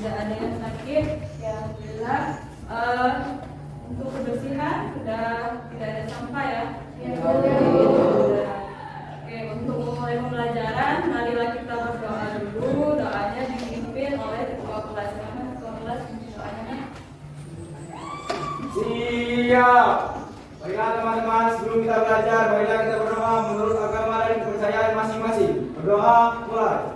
tidak ada yang sakit, ya alhamdulillah. Untuk kebersihan sudah tidak ada sampah ya. Oke, untuk memulai pembelajaran, marilah kita berdoa dulu. Doanya dipimpin oleh ketua kelas. Ketua kelas doanya. Siap. Baiklah teman-teman, sebelum kita belajar, marilah kita berdoa menurut agama dan kepercayaan masing-masing. Berdoa mulai.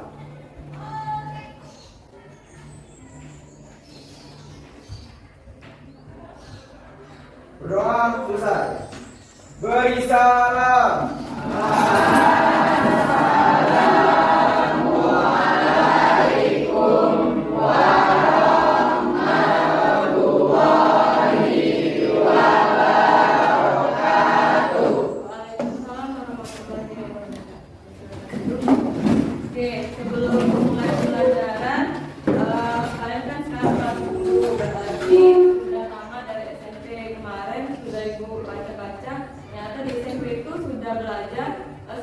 Berdoa selesai. Beri salam. Oke, sebelum mulai pelajaran, kalian kan sekarang kelas 10, berarti sudah lama dari SMP kemarin sudah ibu baca-baca. Ternyata di SMP itu sudah belajar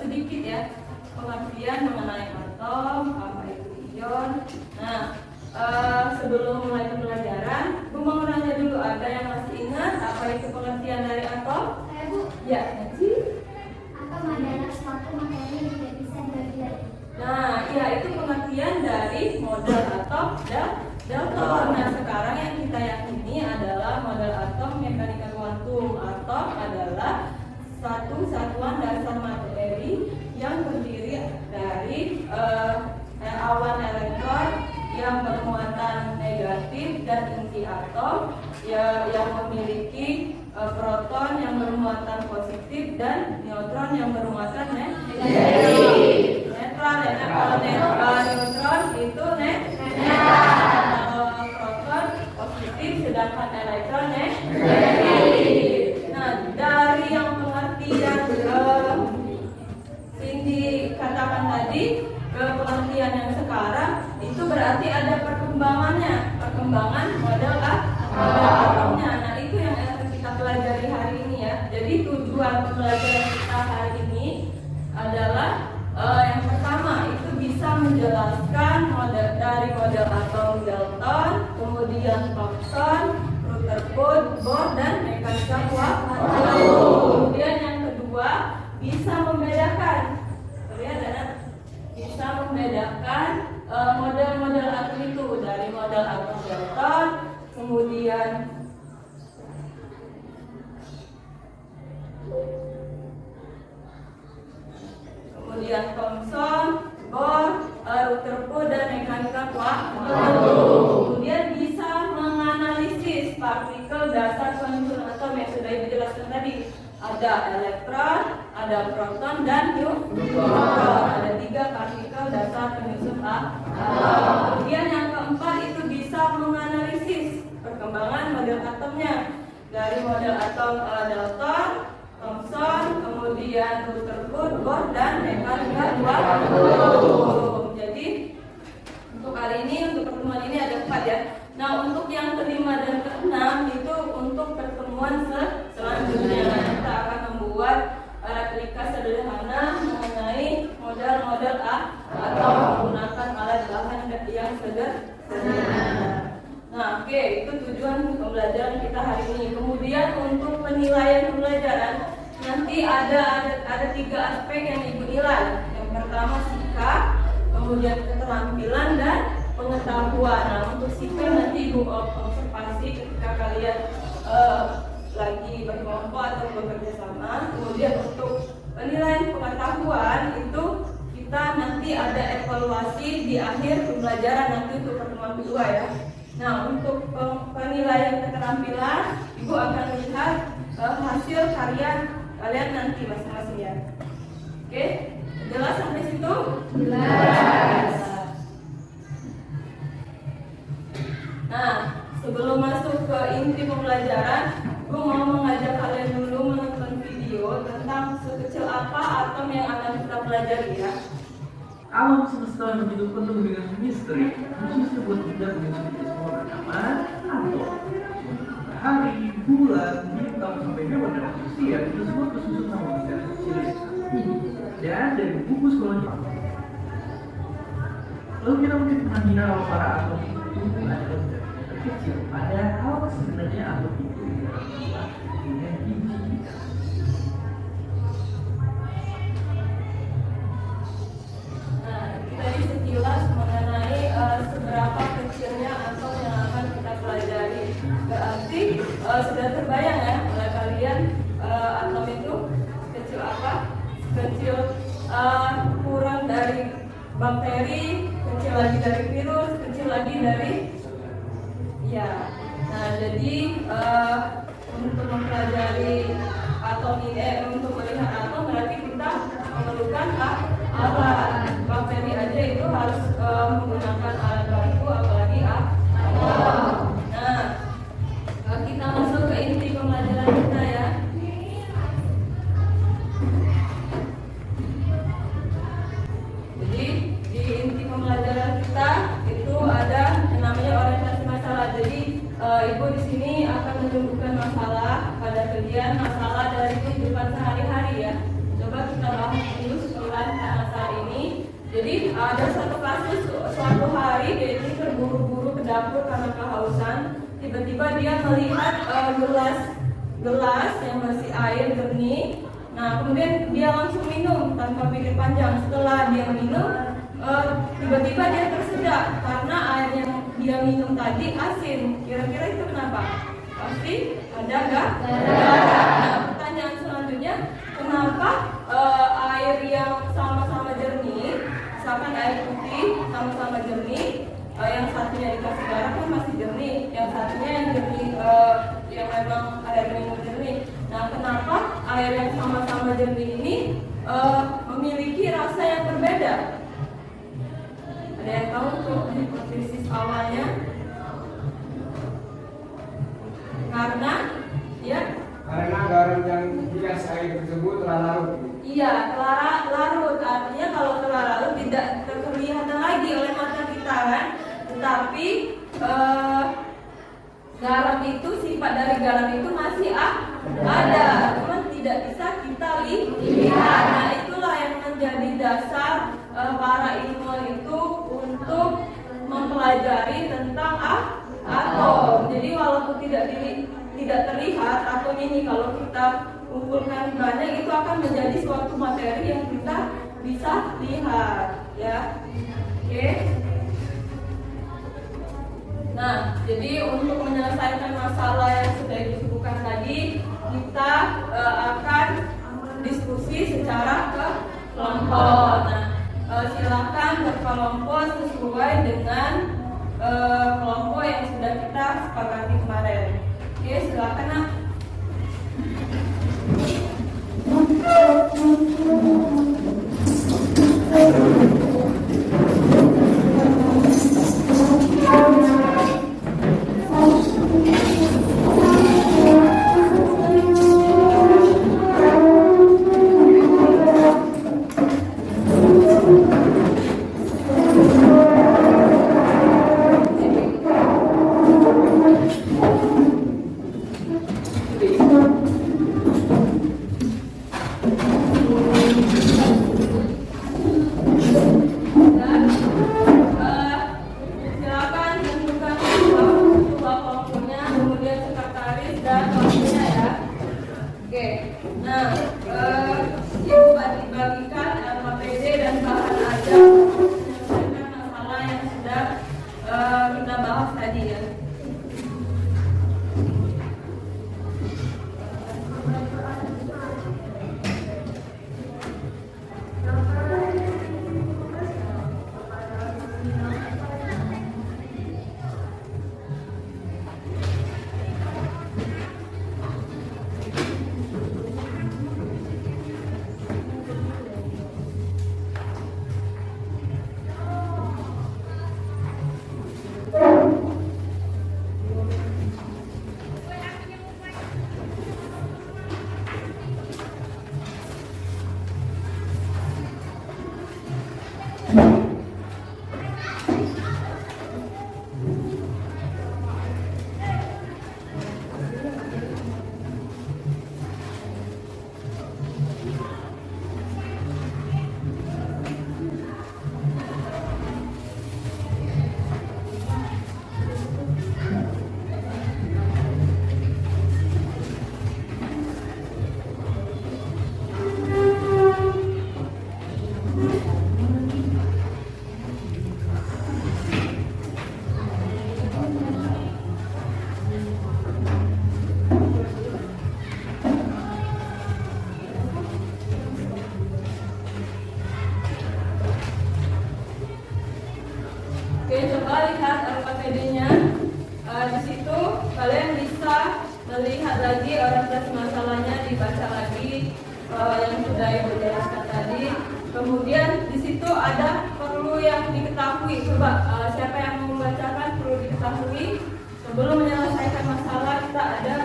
sedikit ya pengertian mengenai atom, apa itu ion. Nah, sebelum mulai pembelajaran, Bu mau nanya dulu, ada yang masih ingat apa itu pengertian dari atom? Bu, Ya, nanti. atom adalah suatu materi yang tidak bisa dibagi-bagi. Nah, ya itu pengertian dari model atom dan delta. Nah, sekarang yang kita yakini adalah model atom mekanika kuantum. Atom adalah satu satuan dasar materi yang terdiri dari awan elektron yang bermuatan negatif dan inti atom yang memiliki proton yang bermuatan positif dan neutron yang bermuatan negatif. Netral ya, kalau neutron itu netral, kalau proton positif, sedangkan elektron negatif. Nah, dari yang pengertian Cindy katakan tadi ke pengertian yang sekarang itu berarti ada perkembangan model atomnya. Nah, itu yang akan kita pelajari hari ini ya. Jadi tujuan pembelajaran kita hari ini adalah yang pertama itu bisa menjelaskan dari model atom Dalton, kemudian Thomson, Rutherford, Bohr, dan mekanika kuantum. Kemudian yang kedua bisa membedakan, model-model atom itu dari model atom Dalton, kemudian Thomson, Bohr, Rutherford, dan mekanika kuantum. Kemudian bisa menganalisis partikel dasar penyusun atom yang sudah dijelaskan tadi. Ada elektron, ada proton, dan neutron. Ada 3 partikel dasar penyusun atom. Kemudian yang keempat itu bisa menganalisis perkembangan model atomnya dari model atom Dalton, Thomson, kemudian Rutherford, Bohr, dan mekanika kuantum. Jadi untuk hari ini, untuk pertemuan ini ada 4 ya. Nah, untuk yang kelima dan keenam itu untuk pertemuan selanjutnya kita akan membuat replika sederhana mengenai model-model atom menggunakan alat bahan yang sederhana. Nah, oke, itu tujuan pembelajaran kita hari ini. Kemudian untuk penilaian pembelajaran nanti ada 3 aspek yang Ibu nilai. Yang pertama sikap, kemudian keterampilan, dan pengetahuan. Nah, untuk sikap nanti Ibu observasi ketika kalian lagi berkelompok atau bekerja sama. Kemudian untuk penilaian pengetahuan itu kita nanti ada evaluasi di akhir pembelajaran nanti untuk pertemuan kedua ya. Nah, untuk penilaian keterampilan Ibu akan lihat hasil karya kalian nanti masing-masing ya. Oke, jelas sampai situ? Jelas. Nah, sebelum masuk ke inti pembelajaran, Ibu mau mengajak kalian dulu menonton video tentang sekecil apa atom yang akan kita pelajari ya. Alam semesta yang begitu penuh dengan misteri, khususnya buat kita dengan sedikit semua bernama atom. Matahari, bulan, bintang, sampai hewan dan manusia itu semua kesusun sama misteri kecil ini. Dan dari buku sekolah Jepang. Lalu kita mungkin pernah mengira para atom itu ada sudah terbayang ya oleh kalian atom itu kecil apa? Kecil kurang dari bakteri, kecil lagi dari virus, kecil lagi dari ya. Nah, jadi untuk mempelajari atom ini, untuk melihat atom berarti kita memerlukan alat. Bakteri aja itu harus menggunakan alat baku, apalagi atom. Nah, kita masuk ke inti pembelajaran kita ya. Jadi di inti pembelajaran kita itu ada yang namanya orientasi masalah. Jadi ibu di sini akan menunjukkan masalah pada kalian, masalah dari kehidupan sehari-hari ya. Coba kita bahas dulu susulan masalah ini. Jadi ada satu kasus suatu hari dia ini terburu-buru ke dapur karena kehausan. Tiba-tiba dia melihat gelas yang berisi air jernih. Nah, kemudian dia langsung minum tanpa pikir panjang. Setelah dia minum, tiba-tiba dia tersedak karena air yang dia minum tadi asin. Kira-kira itu kenapa? Pasti ada nggak? Nah, pertanyaan selanjutnya, kenapa air yang sama-sama jernih, misalkan air putih sama-sama jernih, yang satunya dikasih garam kan masih jernih, yang satunya yang jernih, yang memang air minum jernih. Nah, kenapa air yang sama-sama jernih ini memiliki rasa yang berbeda? Ada yang tahu tuh hipotesis awalnya? Karena garam yang dikasih air tersebut telah larut. Iya, telah larut. Artinya kalau telah larut tidak terlihat lagi oleh mata kita kan. Tetapi garam itu, sifat dari garam itu masih ada, cuma tidak bisa kita lihat. Nah, itulah yang menjadi dasar para ilmuwan itu untuk mempelajari tentang atom. Jadi walaupun tidak terlihat atom ini, kalau kita kumpulkan banyak itu akan menjadi suatu materi yang kita bisa lihat ya. Oke. Nah, jadi untuk menyelesaikan masalah yang sudah disebutkan tadi, kita akan diskusi secara kelompok. Nah, silakan berkelompok sesuai dengan kelompok yang sudah kita sepakati kemarin. Oke, silakan Nak. lagi orientasi masalahnya, dibaca lagi yang sudah Ibu jelaskan tadi. Kemudian di situ ada perlu yang diketahui. Coba siapa yang mau membacakan perlu diketahui. Sebelum menyelesaikan masalah kita ada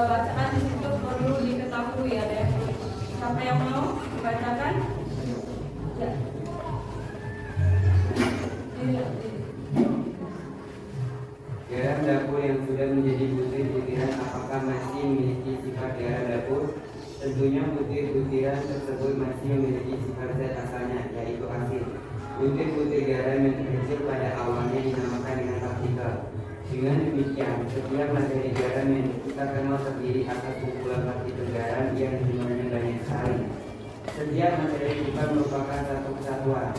bacaan di situ perlu diketahui. Ada yang siapa yang mau membacakan? Ya. Garam dapur yang sudah menjadi butir-butiran apakah masih memiliki sifat garam dapur? Tentunya butir-butiran tersebut masih memiliki sifat zat asalnya, yaitu asin. Butir-butir garam yang terkecil pada awalnya dinamakan dengan partikel. Dengan demikian, setiap materi garam yang kita kenal terdiri atas kumpulan partikel garam yang jumlahnya banyak sekali. Setiap materi bukan merupakan satu kesatuan,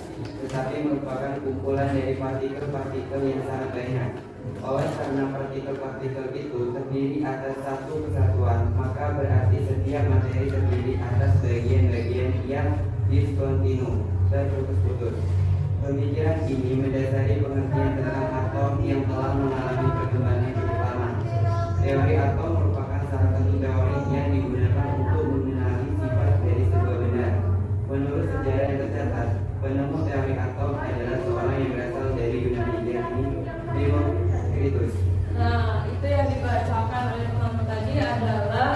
tetapi merupakan kumpulan dari partikel-partikel yang sangat banyak. Oleh karena partikel-partikel itu terdiri atas satu kesatuan, maka berarti setiap materi terdiri atas bagian-bagian yang diskontinu, terputus-putus. Pemikiran ini mendasari pengertian tentang atom yang telah mengalami perkembangan cukup lama. Teori atom merupakan salah satu teori yang digunakan untuk mengenali sifat dari sebuah benda. Menurut sejarah yang tercatat, penemu teori atom adalah seorang yang berasal dari Yunani, yakni Demokritus. Nah, itu yang dibacakan oleh teman-teman tadi adalah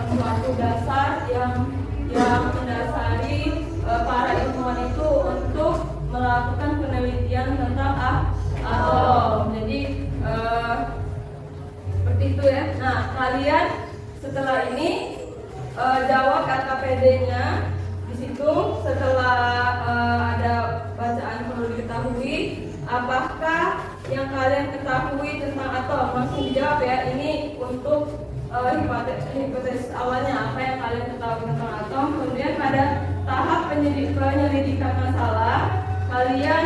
suatu dasar yang mendasari para ilmuwan itu untuk melakukan penelitian tentang atom. Jadi seperti itu ya. Nah, kalian setelah ini jawab LKPD-nya di situ. Setelah ada bacaan perlu diketahui, apakah yang kalian ketahui tentang atom? Langsung dijawab ya. Ini untuk hipotesis awalnya, apa yang kalian ketahui tentang atom. Kemudian pada tahap penyelidikan masalah, kalian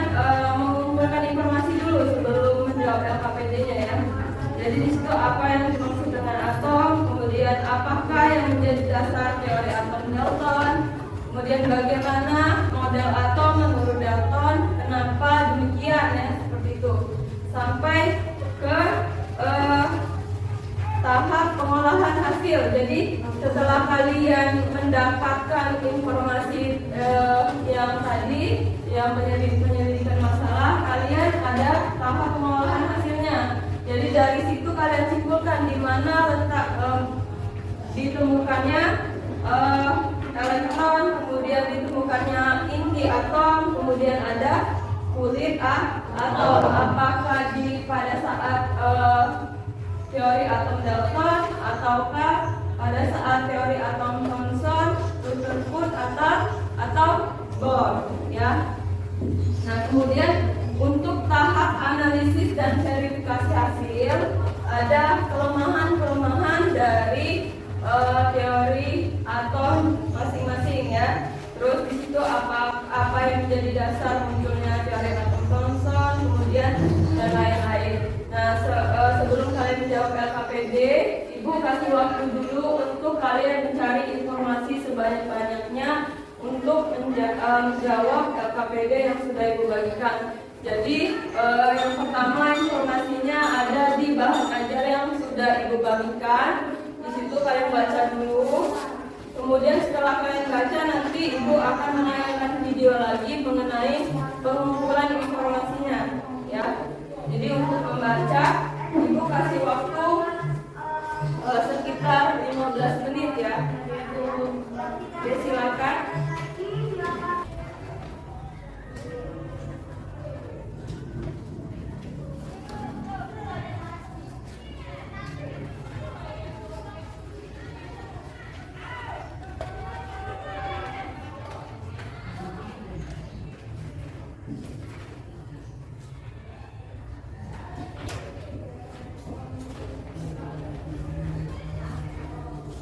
mengumpulkan informasi dulu sebelum menjawab LKPD-nya ya. Jadi di situ apa yang dimaksud dengan atom, kemudian apakah yang menjadi dasar teori atom Dalton, kemudian bagaimana model atom menurut Dalton, kenapa demikian ya, seperti itu. Sampai ke tahap pengolahan hasil. Jadi setelah kalian mendapatkan informasi yang tadi, yang penyelidikan masalah, kalian ada tahap pengolahan hasilnya. Jadi dari situ kalian simpulkan di mana letak ditemukannya elektron, kemudian ditemukannya inti atom, kemudian ada kulit atom. Apakah pada saat teori atom Dalton ataukah pada saat teori atom Thomson, Rutherford atau Bohr ya. Nah, kemudian untuk tahap analisis dan verifikasi hasil ada kelemahan-kelemahan dari teori atom masing-masing ya. Terus di situ apa yang menjadi dasar munculnya teori atom Thomson, kemudian dan lain-lain. Nah, sebelum kalian menjawab LKPD, Ibu kasih waktu dulu untuk kalian mencari informasi sebanyak-banyaknya untuk menjawab LKPD yang sudah Ibu bagikan. Jadi yang pertama informasinya ada di bahan ajar yang sudah Ibu bagikan. Di situ kalian baca dulu. Kemudian setelah kalian baca, nanti Ibu akan menayangkan video lagi mengenai pengumpulan informasinya ya. Jadi untuk membaca, Ibu kasih waktu sekitar 15 menit ya. Oke, silakan.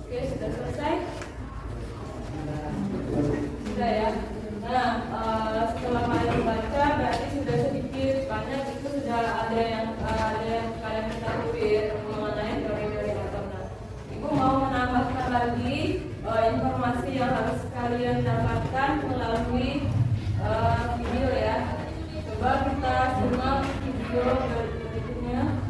Oke, sudah selesai? Sudah ya. Nah, setelah kalian membaca, berarti sudah sedikit banyak itu sudah ada yang kalian ketahui mengenai teori-teori atom. Nah, Ibu mau menambahkan lagi informasi yang harus kalian dapatkan melalui video ya. Coba kita simak video berikutnya.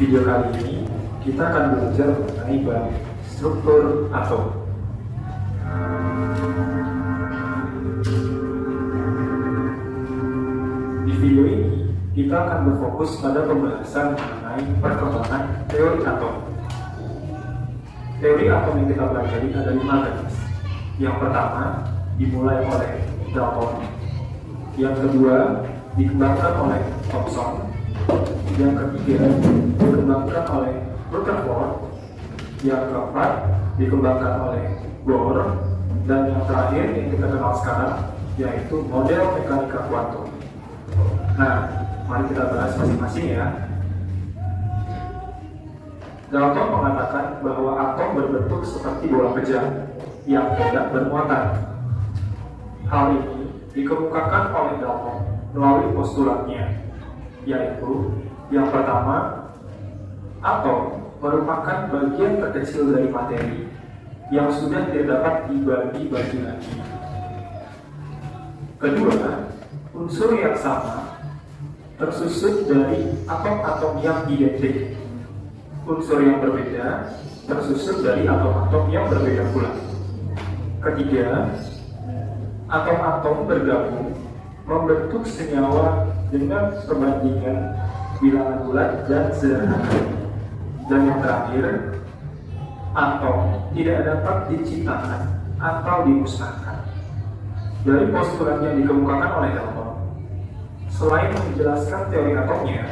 video kali ini, kita akan belajar mengenai bab struktur atom. Di video ini, kita akan berfokus pada pembahasan mengenai perkembangan teori atom. Teori atom yang kita pelajari ada 5 garis. Yang pertama, dimulai oleh Dalton. Yang kedua, dikembangkan oleh Thomson. Yang ketiga, dikembangkan oleh Rutherford. Yang keempat, dikembangkan oleh Bohr. Dan yang terakhir yang kita kenal sekarang, yaitu model mekanika kuantum. Nah, mari kita bahas masing-masing ya. Dalton mengatakan bahwa atom berbentuk seperti bola pejam yang tidak bermuatan. Hal ini dikemukakan oleh Dalton melalui postulatnya, yaitu yang pertama, atom merupakan bagian terkecil dari materi yang sudah tidak dapat dibagi-bagi lagi. Kedua, unsur yang sama tersusun dari atom-atom yang identik. Unsur yang berbeda tersusun dari atom-atom yang berbeda pula. Ketiga, atom-atom bergabung membentuk senyawa dengan perbandingan bilangan bulat dan sederhana. Dan yang terakhir, atom tidak dapat diciptakan atau dimusnahkan. Dari postulat yang dikemukakan oleh Dalton, selain menjelaskan teori atomnya,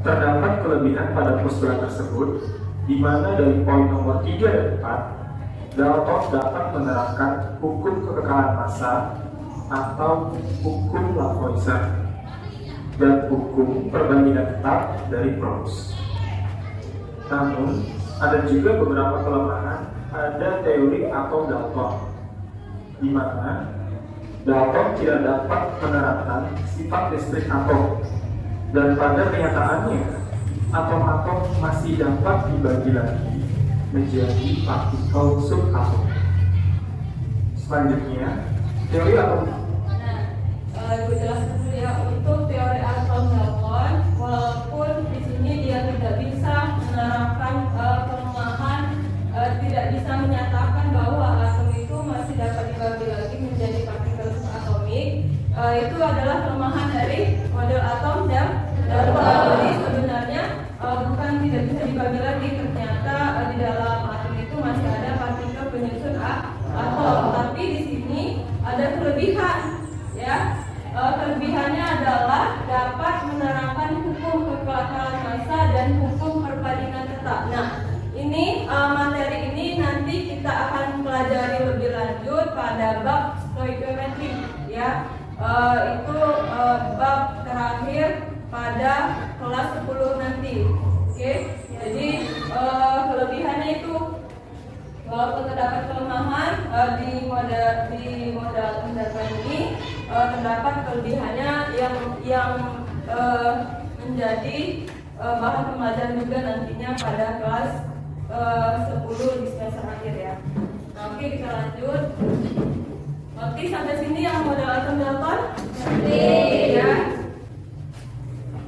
terdapat kelebihan pada postulat tersebut, di mana dari poin nomor 3 dan 4, Dalton dapat menerapkan hukum kekekalan massa atau hukum Lavoisier dan hukum perbandingan tetap dari Proust. Namun, ada juga beberapa kelemahan pada teori atom Dalton, di mana Dalton tidak dapat menerapkan sifat listrik atom, dan pada kenyataannya atom-atom masih dapat dibagi lagi menjadi partikel subatom. Selanjutnya, teori atom. Gue jelaskan dulu ya, untuk teori atom Dalton, walaupun di sini dia tidak bisa menerapkan kelemahan, tidak bisa menyatakan bahwa atom itu masih dapat dibagi lagi menjadi partikel subatomik, itu adalah kelemahan dari model atom dan Dalton. Jadi sebenarnya bukan tidak bisa dibagi lagi, ternyata di dalam atom itu masih ada partikel penyusun atom. Tapi di sini ada kelebihan, ya. Kelebihannya adalah dapat menerapkan hukum kekekalan massa dan hukum perbandingan tetap. Nah, ini materi ini nanti kita akan pelajari lebih lanjut pada bab stoichiometry, ya. Itu bab terakhir pada kelas 10 nanti. Oke. Jadi kelebihannya itu, walaupun terdapat kelemahan di model Dalton ini, terdapat kelebihannya yang menjadi bahan pembelajaran juga nantinya pada kelas 10 di semester akhir ya. Nah, oke, kita lanjut. Oke, sampai sini yang model atom Dalton. Ya.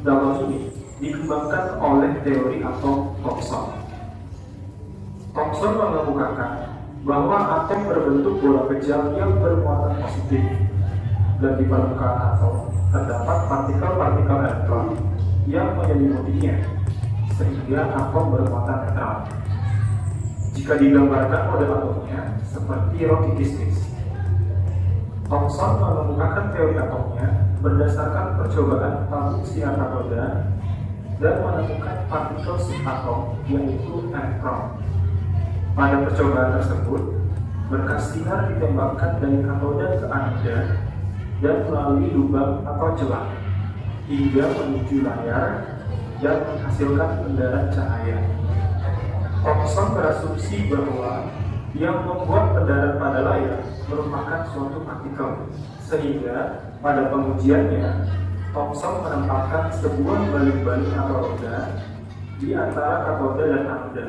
Dalton ini dikembangkan oleh teori atom Thomson. Thomson mengemukakan bahwa atom berbentuk bola pejam yang bermuatan positif, dan di permukaan atom terdapat partikel-partikel elektron yang menyelimutinya, sehingga atom bermuatan netral. Jika digambarkan model atomnya seperti roti bisnis, Thomson mengemukakan teori atomnya berdasarkan percobaan tabung siar katoda dan menemukan partikel subatom, yaitu neutron. Pada percobaan tersebut, berkas sinar ditembakkan dari katoda ke anoda dan melalui lubang atau celah hingga menuju layar dan menghasilkan pendarat cahaya. Thomson berasumsi bahwa yang membuat pendarat pada layar merupakan suatu partikel, sehingga pada pengujiannya Thomson menempatkan sebuah baling-baling atau roda di antara katoda dan anoda,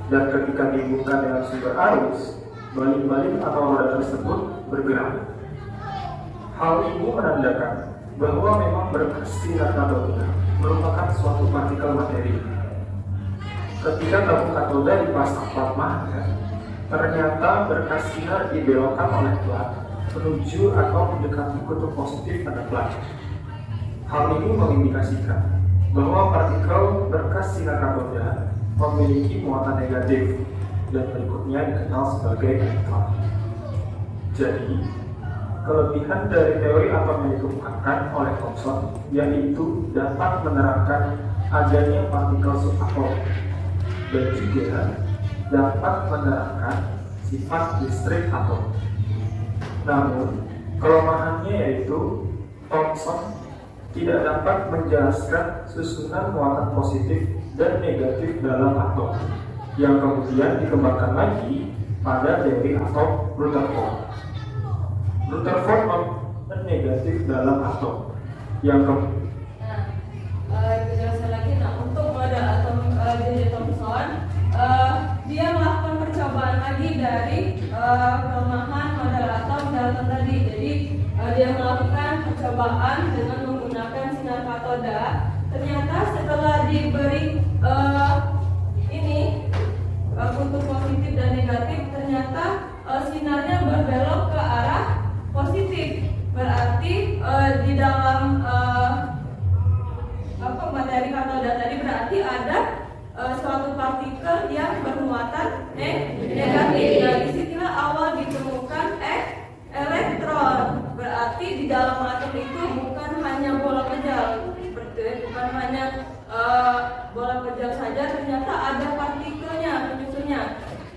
dan ketika dihubungkan dengan sumber arus, baling-baling atau roda tersebut bergerak. Hal ini menandakan bahwa memang berkas sinar katoda merupakan suatu partikel materi, Ketika tabung katoda dipasang plasmanya, ternyata berkas sinar dibelokkan oleh plat menuju atau mendekati kutub positif pada plat. Hal ini mengindikasikan bahwa partikel berkas sinar katoda memiliki muatan negatif dan berikutnya dikenal sebagai elektron. Jadi, kelebihan dari teori atom yang dikemukakan oleh Thomson yaitu dapat menerangkan adanya partikel subatom dan juga dapat menerangkan sifat listrik atom. Namun, kelemahannya yaitu Thomson tidak dapat menjelaskan susunan muatan positif dan negatif dalam atom, yang kemudian dikembangkan lagi pada teori atom Rutherford. Rutherford menemukan negatif dalam atom, yang Penjelasan lagi. Nah, untuk model atom J.J. Thomson, dia melakukan percobaan lagi dari kelemahan model atom Dalton tadi. Jadi dia melakukan percobaan dengan menggunakan sinar katoda. Ternyata setelah diberi kutub positif dan negatif, ternyata sinarnya berbelok ke arah positif. Berarti di dalam materi katoda tadi berarti ada suatu partikel yang bermuatan negatif. Nah, disitulah awal ditemukan elektron. Berarti di dalam atom itu bukan hanya bola pejal, bukan hanya bola pejal saja, ternyata ada partikelnya penyusunnya.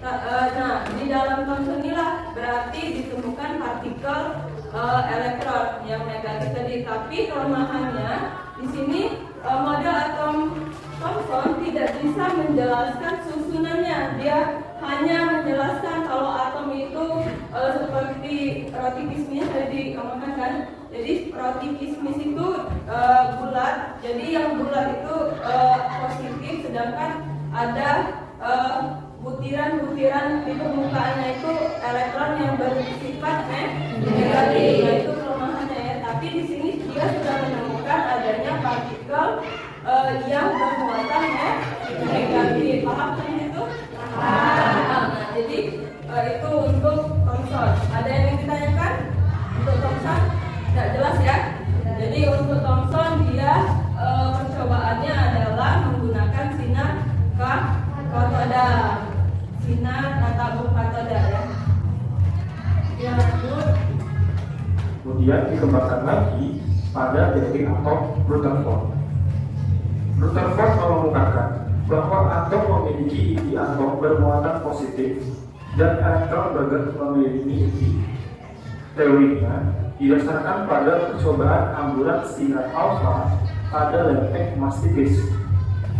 Nah, di dalam Thomson inilah berarti ditemukan partikel elektron yang negatif tadi. Tapi kelemahannya di sini model atom Thomson tidak bisa menjelaskan susunannya. Dia hanya menjelaskan kalau atom itu seperti roti kismis tadi dikatakan kan. Jadi roti kismis itu bulat. Jadi yang bulat itu positif, sedangkan ada butiran-butiran di permukaannya itu elektron yang bersifat negatif. Nah, itu kelemahannya ya. Tapi di sini dia sudah menemukan adanya partikel yang bermuatan negatif. Paham kan itu? Nah, jadi itu untuk Thomson. Ada yang ingin ditanyakan untuk Thomson? Tidak jelas ya? Jadi untuk Thomson dia percobaannya adalah menggunakan sinar katoda, sinar tabung katoda ya. Yang lanjut. kemudian dikembangkan lagi pada teori atom Rutherford. Rutherford mengemukakan bahwa atom memiliki inti atom bermuatan positif dan elektron memiliki inti. Teorinya didasarkan pada percobaan hamburan sinar alfa pada lempeng emas tipis.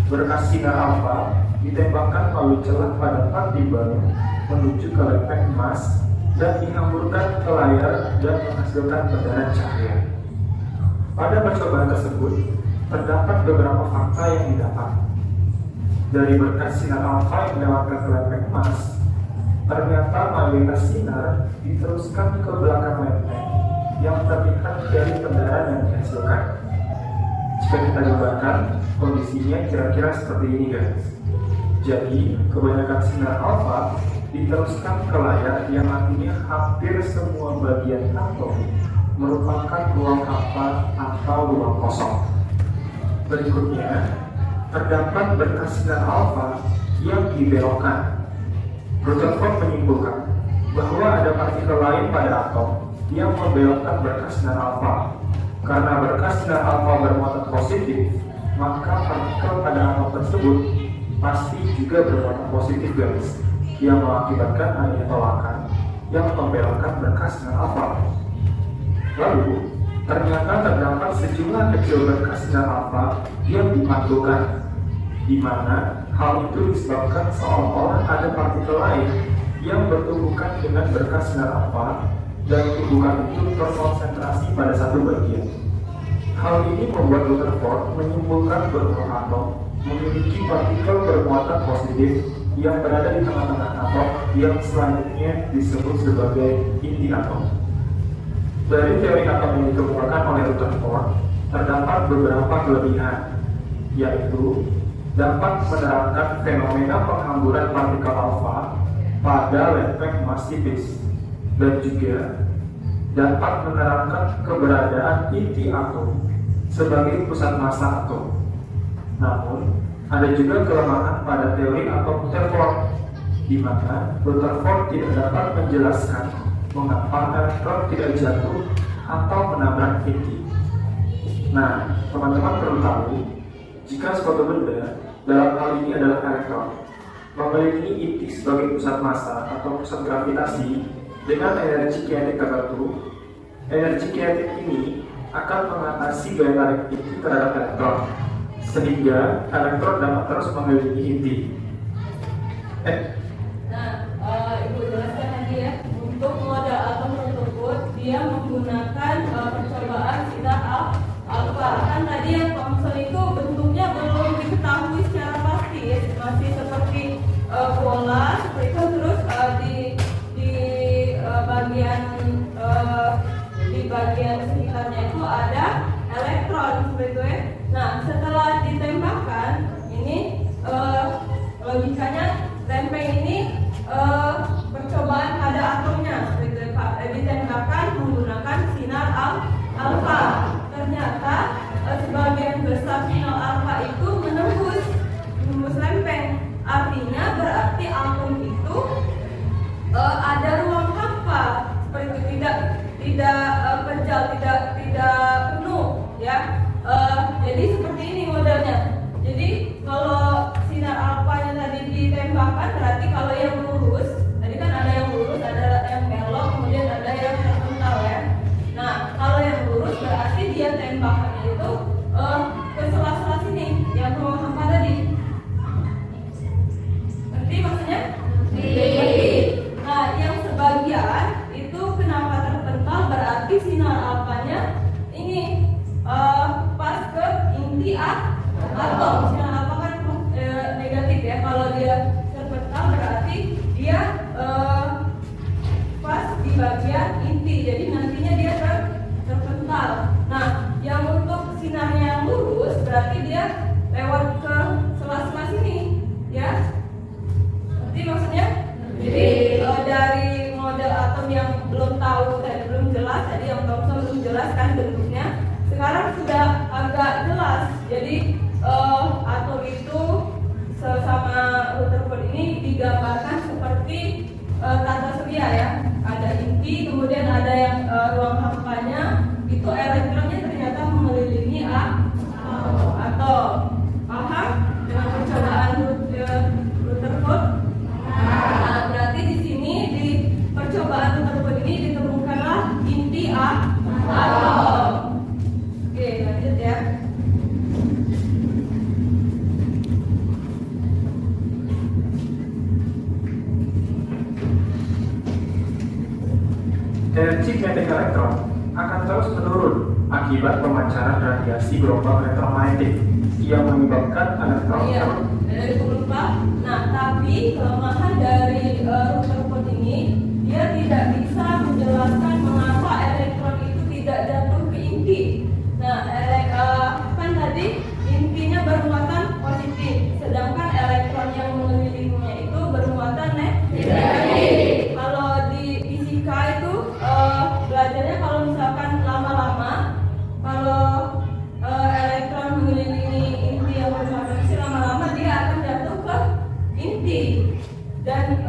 Berkas sinar alfa ditembakkan melalui celah pada partikel menuju ke lempeng emas dan dihamburkan ke layar dan menghasilkan pecahan cahaya. Pada percobaan tersebut terdapat beberapa fakta yang didapat. Dari berkas sinar alfa yang dilewatkan ke lempeng emas, ternyata mayoritas sinar diteruskan ke belakang lempeng yang terlihat dari pendaran yang dihasilkan. Jika kita gambarkan, kondisinya kira-kira seperti ini guys. Jadi, kebanyakan sinar alfa diteruskan ke layar yang artinya hampir semua bagian atom merupakan ruang hampa atau ruang kosong. Berikutnya, terdapat berkas sinar alfa yang dibelokkan. Rutherford menyimpulkan bahwa ada partikel lain pada atom yang membelokkan berkas sinar alfa. Karena berkas sinar alfa bermuatan positif, maka partikel pada atom tersebut pasti juga bermuatan positif guys, yang mengakibatkan adanya tolakan yang membelokkan berkas sinar alfa. Lalu, ternyata terdapat sejumlah kecil berkas sinar alfa yang dipantulkan, di mana hal itu disebabkan seolah-olah ada partikel lain yang bertumbukan dengan berkas sinar alfa dan tumbukan itu terkonsentrasi pada satu bagian. Hal ini membuat Rutherford menyimpulkan bahwa atom memiliki partikel bermuatan positif yang berada di tengah-tengah atom yang selanjutnya disebut sebagai inti atom. Dari teori atom yang dikemukakan oleh Rutherford, terdapat beberapa kelebihan, yaitu dapat menerangkan fenomena penghamburan partikel alfa pada lempeng emas tipis, dan juga dapat menerangkan keberadaan inti atom sebagai pusat massa atom. Namun, ada juga kelemahan pada teori atom Rutherford, di mana Rutherford tidak dapat menjelaskan mengapa elektron tidak jatuh atau menabrak inti. Nah, teman-teman perlu tahu, jika suatu benda, dalam hal ini adalah elektron, mengelilingi inti sebagai pusat massa atau pusat gravitasi dengan energi kinetik tertentu, energi kinetik ini akan mengatasi gaya tarik inti terhadap elektron, sehingga elektron dapat terus mengelilingi inti. Ibu jelaskan lagi ya. Untuk model atom tersebut, dia menggunakan percobaan sinar alfa. Kan tadi yang Thomson itu bentuknya belum diketahui secara pasti, ya. Masih seperti bola seperti itu. Terus di bagian sekitarnya itu ada elektron seperti itu ya. Nah, setelah ditembakkan ini logikanya lempeng ini percobaan pada atomnya seperti itu ya, Pak. Ditembakkan menggunakan sinar alfa. Ternyata sebagian besar sinar alfa itu menembus lempeng. Artinya berarti atom itu ada ruang hampa seperti itu, tidak kejal, tidak penuh ya. Jadi seperti ini modelnya. Jadi kalau sinar alfanya tadi ditembakkan, berarti kalau yang lurus tadi kan ada yang lurus, ada yang belok, kemudian ada yang terpental ya. Nah, kalau yang lurus berarti dia tembakannya itu ke sela-sela sini yang ruang hampa tadi. Ngerti maksudnya? Ngerti. Nah, yang sebagian itu kenapa terpental, berarti sinar alfanya ini pas ke inti atom. Sinar alfa kan negatif ya. Kalau dia terpental berarti dia pas di bagian inti. Jadi nantinya dia terpental. Nah, yang untuk sinarnya yang lurus berarti dia lewat ke sela-sela sini ya. Ngerti maksudnya? Jadi dari model atom yang belum tahu dan belum jelas, tadi yang Thomson belum jelaskan bentuknya, sekarang sudah agak jelas. Jadi atom itu sama Rutherford ini digambarkan seperti tata surya ya. Ada inti, kemudian ada yang ruang hampanya, itu elektronnya ternyata mengelilingi atom. Paham dengan percobaan Rutherford? Nah, berarti di sini di percobaan Rutherford ini ditemukanlah inti atom. Oke, lanjut ya. Energi kinetik elektron akan terus menurun akibat pemancaran radiasi gelombang elektromagnetik yang menyebabkan elektron Iya, dari lupa. Nah, tapi kelemahan dari Rutherford ini, dia tidak bisa menjelaskan mengapa elektron itu tidak jatuh ke inti. Nah, kan tadi intinya bermuatan positif, sedangkan elektron yang mengelilinginya itu bermuatan negatif. Kalau di fisika itu belajarnya kalau misalkan lama-lama, kalau elektron mengelilingi inti yang bermuatan positif, lama-lama dia akan jatuh ke inti. Dan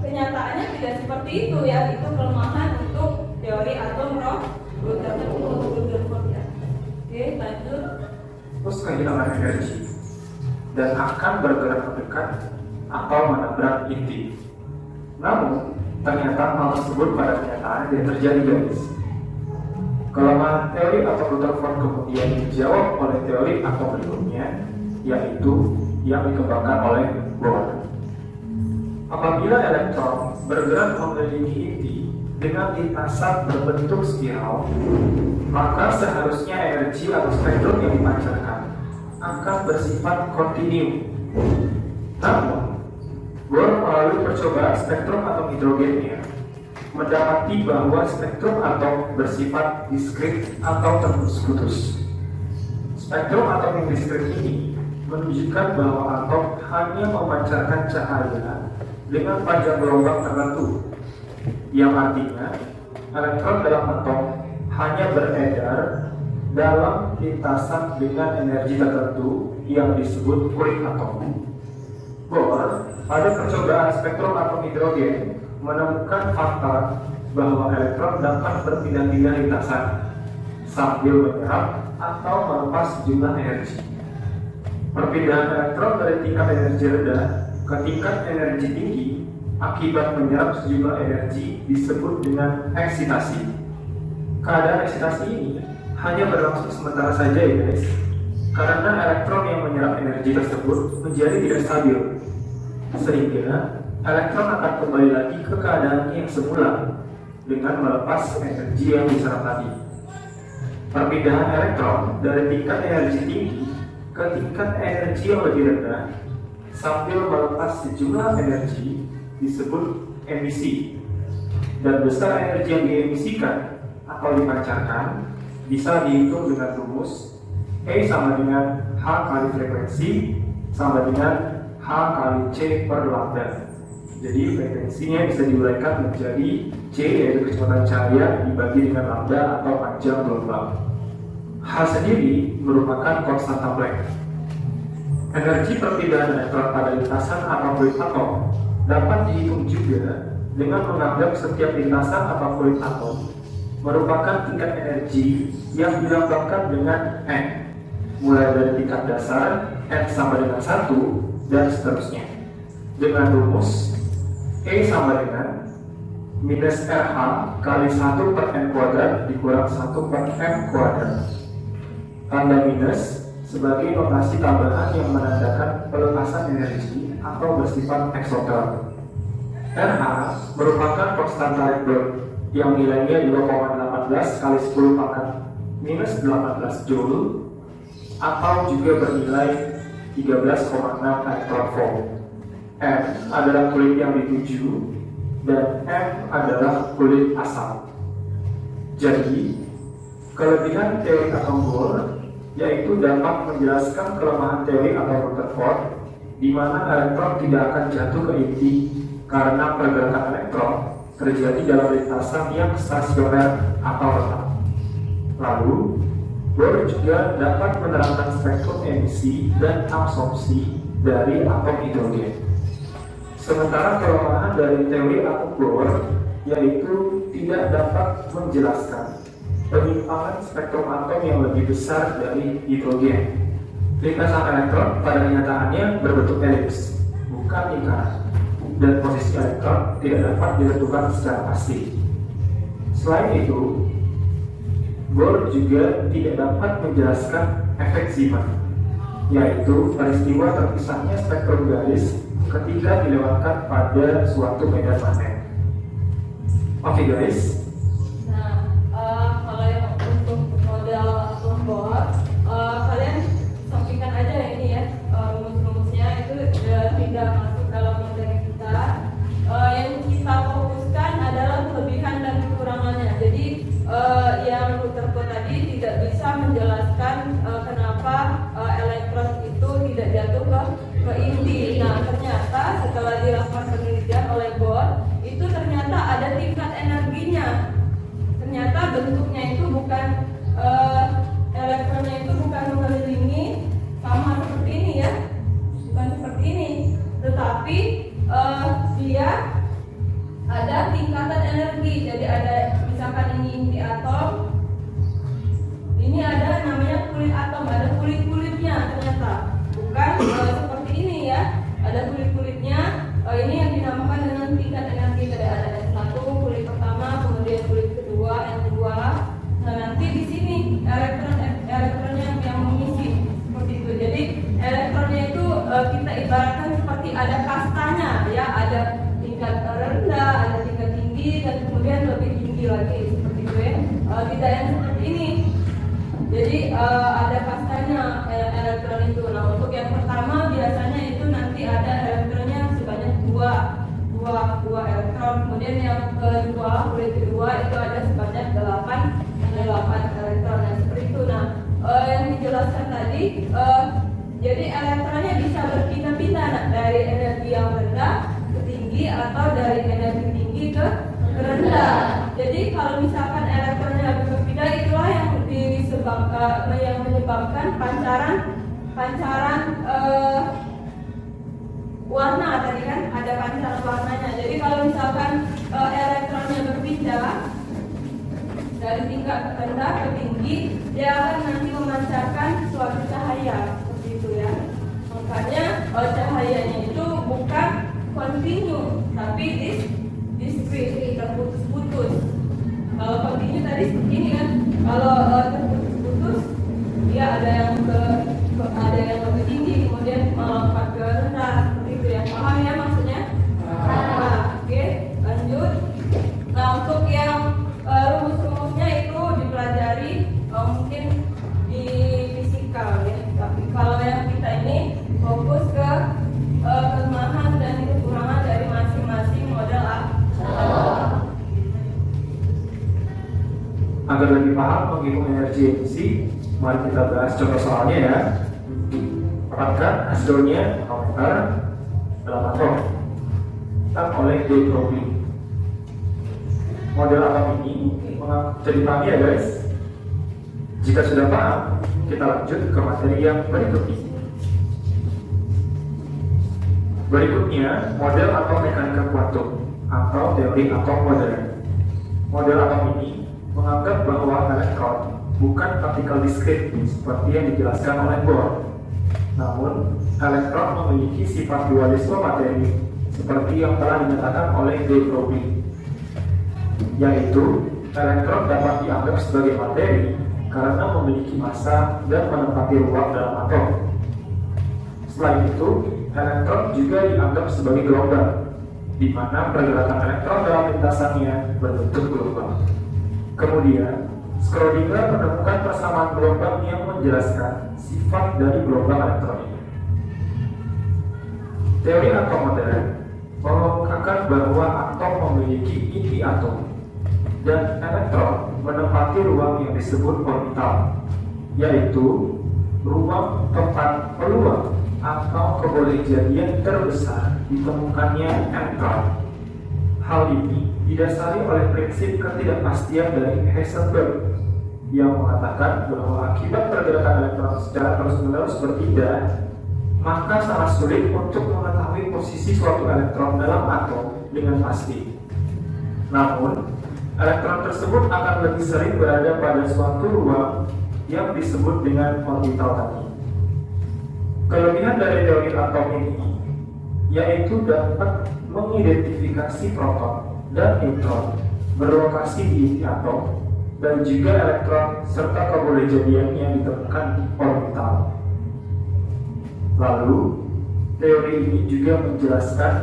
kenyataannya tidak seperti itu ya. Itu kelemahan untuk teori atom Rutherford ya. Oke, lanjut. terus kehilangan energi dan akan bergerak mendekat atau menabrak inti. Namun, ternyata hal tersebut pada kenyataan tidak terjadi, guys. Kelemahan teori atom Rutherford kemudian dijawab oleh teori atom berikutnya, yaitu yang dikembangkan oleh Bohr. Apabila elektron bergerak mengelilingi inti dengan lintasan berbentuk spiral, maka seharusnya energi atau spektrum yang dipancarkan akan bersifat kontinu. Namun, Bohr melalui percobaan spektrum atom hidrogennya mendapati bahwa spektrum atom bersifat diskrit atau terputus-putus. Spektrum atom yang diskrit ini menunjukkan bahwa atom hanya memancarkan cahaya dengan panjang gelombang tertentu, yang artinya elektron dalam atom hanya beredar dalam lintasan dengan energi tertentu yang disebut kulit atom. Bohr pada percobaan spektrum atom hidrogen menemukan fakta bahwa elektron dapat berpindah-pindah lintasan sambil menyerap atau melepas sejumlah energi. Perpindahan elektron dari tingkat energi rendah ke tingkat energi tinggi akibat menyerap sejumlah energi disebut dengan eksitasi. Keadaan eksitasi ini hanya berlangsung sementara saja ya guys, karena elektron yang menyerap energi tersebut menjadi tidak stabil, sehingga elektron akan kembali lagi ke keadaannya yang semula dengan melepas energi yang diserap tadi. Perpindahan elektron dari tingkat energi tinggi ke tingkat energi yang lebih rendah sambil melepas sejumlah energi disebut emisi, dan besar energi yang diemisikan atau dipancarkan bisa dihitung dengan rumus E sama dengan H kali frekuensi sama dengan H kali C per lambda. Jadi frekuensinya bisa diuraikan menjadi C, yaitu kecepatan cahaya dibagi dengan lambda atau panjang gelombang. H sendiri merupakan konstanta Planck. Energi perpindahan elektron pada lintasan atau kulit atom dapat dihitung juga dengan menganggap setiap lintasan atau kulit atom merupakan tingkat energi yang dilambangkan dengan N, mulai dari tingkat dasar N sama dengan 1 dan seterusnya, dengan rumus E sama dengan minus RH kali 1 per N kuadrat dikurang 1 per M kuadrat. Tanda minus sebagai notasi tambahan yang menandakan pelepasan energi atau bersifat eksoterm. RH merupakan konstanta Rydberg yang nilainya 2,18 kali 10 pangkat minus 18 joule atau juga bernilai 13,6 elektron volt. M adalah kulit yang dituju dan M adalah kulit asal. Jadi, kelebihan teori atom Bohr yaitu dapat menjelaskan kelemahan teori atom Rutherford, di mana elektron tidak akan jatuh ke inti karena pergerakan elektron terjadi dalam lintasan yang stasioner atau tetap. Lalu, Bohr juga dapat menerangkan spektrum emisi dan absorpsi dari atom hidrogen. Sementara kelemahan dari teori atom Bohr yaitu tidak dapat menjelaskan penyimpangan spektrum atom yang lebih besar dari hidrogen. Lintasan elektron pada kenyataannya berbentuk elips, bukan lingkaran, dan posisi elektron tidak dapat ditentukan secara pasti. Selain itu, Bohr juga tidak dapat menjelaskan efek Zeeman, yaitu peristiwa terpisahnya spektrum garis ketika dilewatkan pada suatu medan magnet. Oke guys. Kalau yang untuk model atom Bohr, kalian sampaikan aja ini ya, rumus-rumusnya itu tidak masuk dalam materi kita. Yang kita fokuskan adalah kelebihan dan kekurangannya. Jadi yang Rutherford tadi tidak bisa menjelaskan kenapa elektron itu tidak jatuh ke inti. Nah, ternyata setelah dilakukan penelitian oleh Bohr, itu ternyata ada tingkat energinya. Ternyata bentuknya itu bukan elektronnya itu bukan mengelilingi sama seperti ini ya, bukan seperti ini, tetapi dia ada tingkatan energi. Jadi ada misalkan ini inti atom, ini ada namanya kulit atom, ada kulit-kulitnya ternyata, bukan seperti ini ya, ada kulit-kulitnya. Ini yang dinamakan dengan tingkat energi. Tadi ada S1 kulit pertama, kemudian kulit kedua, N2. Nah, nanti di sini elektronnya yang mengisi seperti itu. Jadi elektronnya itu kita ibaratkan seperti ada kastanya ya, ada tingkat rendah, ada tingkat tinggi, dan kemudian lebih tinggi lagi seperti itu ya. Tidak yang seperti ini. Jadi ada kastanya elektron itu. Nah, untuk yang pertama biasanya itu nanti ada elektronnya sebanyak dua elektron. Kemudian yang kedua, kulit kedua itu ada sebanyak 8 elektron. Nah, seperti itu. Nah, yang dijelaskan tadi Jadi elektronnya bisa berpindah-pindah dari energi yang rendah ke tinggi atau dari energi tinggi ke rendah. Jadi kalau misalkan elektronnya berpindah, itulah yang menyebabkan pancaran warna tadi kan, ada pancaran warnanya. Jadi kalau misalkan elektronnya berpindah dari tingkat rendah ke tinggi, dia akan nanti memancarkan suatu cahaya seperti itu ya. Makanya cahayanya itu bukan continue, tapi discrete, terputus-putus. Kalau continue tadi seperti ini kan, kalau terputus-putus dia ada yang lebih tinggi, kemudian melompat ke rendah seperti itu ya. Paham ya maksudnya? Oke, lanjut. Nah, untuk yang rumus-rumusnya itu dipelajari mungkin di fisika ya. Tapi kalau yang kita ini fokus ke kelemahan dan kekurangan dari masing-masing model atom. Agar lebih paham menghitung energi emisi, mari kita bahas contoh soalnya ya. Dapatkan hasilnya nanometer dalam atom oleh De Broglie. Model atom ini jadi paham ya guys. Jika sudah paham, kita lanjut ke materi yang berikutnya. Berikutnya, model atom mekanika kuantum atau teori atom modern. Model atom ini menganggap bahwa elektron bukan partikel diskrit seperti yang dijelaskan oleh Bohr. Namun, elektron memiliki sifat dualisme materi seperti yang telah dinyatakan oleh De Broglie, yaitu elektron dapat dianggap sebagai materi karena memiliki massa dan menempati ruang dalam atom. Selain itu, elektron juga dianggap sebagai gelombang, di mana pergerakan elektron dalam lintasannya berbentuk gelombang. Kemudian, Schrödinger menemukan persamaan gelombang yang menjelaskan sifat dari gelombang elektron ini. Teori atom modern mengemukakan bahwa atom memiliki inti atom dan elektron menempati ruang yang disebut orbital, yaitu ruang tempat peluang atau kebolehjadian terbesar ditemukannya elektron. Hal ini didasari oleh prinsip ketidakpastian dari Heisenberg yang mengatakan bahwa akibat pergerakan elektron secara terus-menerus berpindah, maka sangat sulit untuk mengetahui posisi suatu elektron dalam atom dengan pasti. Namun, elektron tersebut akan lebih sering berada pada suatu ruang yang disebut dengan orbital tadi. Kelebihan dari teori atom ini yaitu dapat mengidentifikasi proton dan neutron berlokasi di inti atom dan juga elektron serta kebolehjadian yang ditemukan di orbital. Lalu, teori ini juga menjelaskan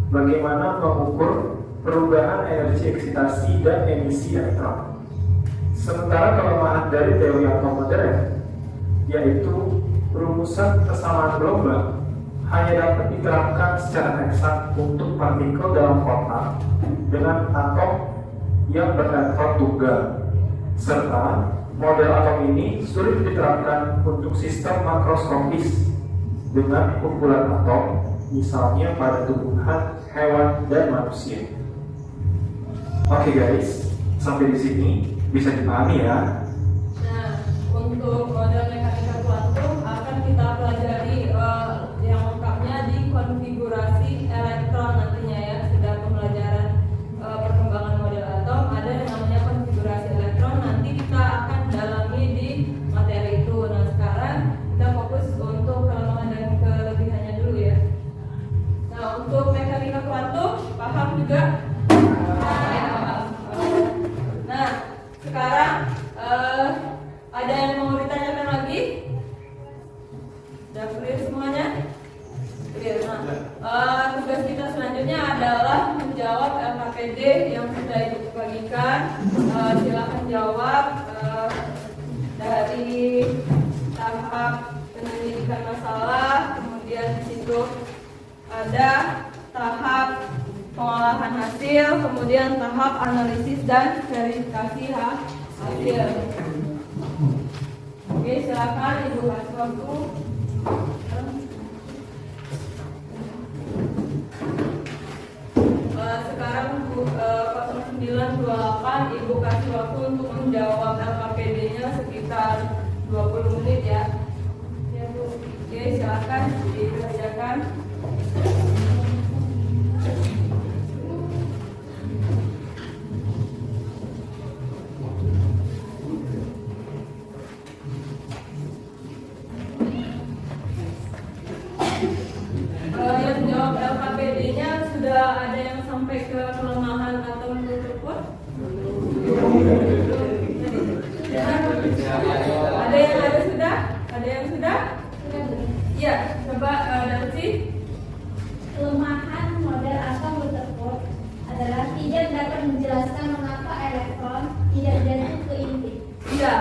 bagaimana mengukur perubahan energi eksitasi dan emisi elektron. Sementara kelemahan dari teori atom modern yaitu rumusan persamaan gelombang hanya dapat diterapkan secara eksak untuk partikel dalam kotak dengan atom yang berelektron tunggal, serta model atom ini sulit diterapkan untuk sistem makroskopis dengan kumpulan atom, misalnya pada tumbuhan, hewan, dan manusia. Oke guys, sampai di sini bisa dipahami ya. Nah, untuk model mekanika kuantum akan kita pelajari yang lengkapnya di konfigurasi elektron nantinya ya. Sudah pembelajaran perkembangan model atom, ada yang namanya konfigurasi elektron. Nanti kita akan dalami di materi itu. Nah, sekarang kita fokus untuk kelemahan dan kelebihannya dulu ya. Nah, untuk mekanika kuantum paham juga? Nah, sekarang ada yang mau ditanyakan lagi? Sudah clear semuanya? Clear. Nah, tugas kita selanjutnya adalah menjawab LKPD yang sudah dibagikan. Silakan jawab dari tahap penyelidikan masalah, kemudian di situ ada tahap pengolahan hasil, kemudian tahap analisis dan verifikasi hasil. Oke, silakan Ibu kasih waktu Sekarang 0928 Ibu kasih waktu untuk menjawab LKPD-nya sekitar 20 menit ya. Ya Bu. Oke, silakan dikerjakan. Yang jawab LKPD-nya sudah ada yang sampai ke kelemahan atau menurut tersebut? Ada yang sudah? Ada yang sudah? Ya, coba Darcy. Kelemahan model atom Rutherford adalah tidak dapat menjelaskan mengapa elektron tidak jatuh ke inti. Iya,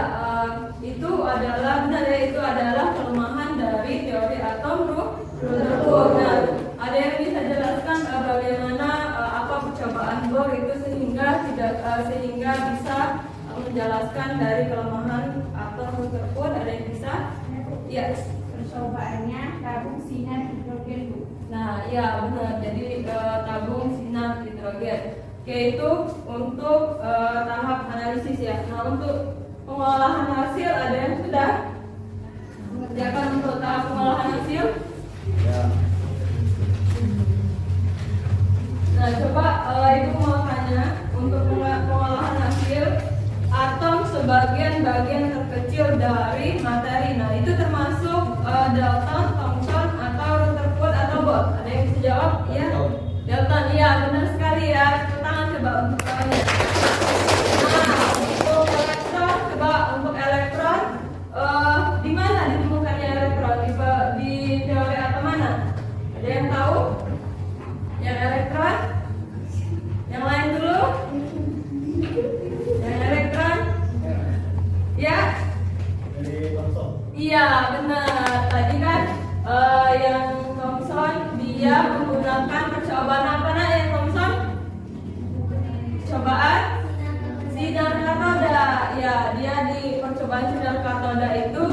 itu adalah benar ya, itu adalah kelemahan dari teori atom Rutherford. Nah, ada yang bisa jelaskan bagaimana apa percobaan Bohr itu sehingga bisa menjelaskan dari kelemahan atom Rutherford? Ada yang bisa? Iya. Percobaannya tabung sinar hidrogen, Bu. Nah, ya benar. Jadi tabung sinar hidrogen. Oke, itu untuk tahap analisis ya. Nah, untuk pengolahan hasil ada yang sudah mengerjakan untuk tahap pengolahan hasil? Ya. Nah, coba Ibu mau tanya untuk pengolahan hasil atom sebagian bagian terkecil dari materi. Nah, itu termasuk Dalton, Thomson, atau Rutherford atau Bohr? Ada yang bisa jawab? Iya. Dalton, iya benar sekali ya. Tepuk tangan coba untuk kalian. Nah, untuk elektron, coba untuk elektron, di mana ditemukannya elektron? Di teori atom mana? Ada yang tahu? Yang elektron? Yang lain dulu? Yang elektron? Ya? Iya benar. Tadi kan yang Thomson dia menggunakan percobaan apa nak yang Thomson? Percobaan sinar katoda. Ya, dia di percobaan sinar katoda itu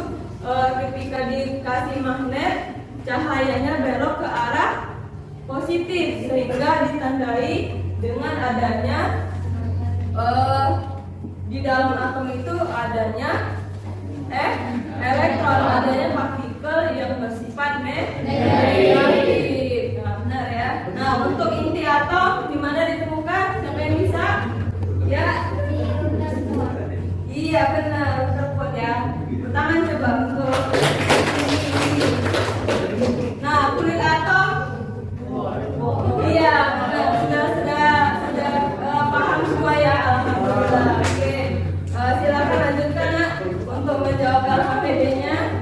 ketika dikasih magnet cahayanya belok ke arah positif sehingga ditandai dengan adanya di dalam atom itu adanya elektron, adanya partikel yang bersifat negatif. Nah, benar ya. Nah, untuk inti atom di mana ditemukan? Siapa yang bisa? Ya. Iya benar, Rutherford ya. Tangan coba untuk nah, kulit atom. Iya, sudah paham semua ya. Alhamdulillah. Oke, silakan lanjutkan nak untuk menjawab LKPD-nya.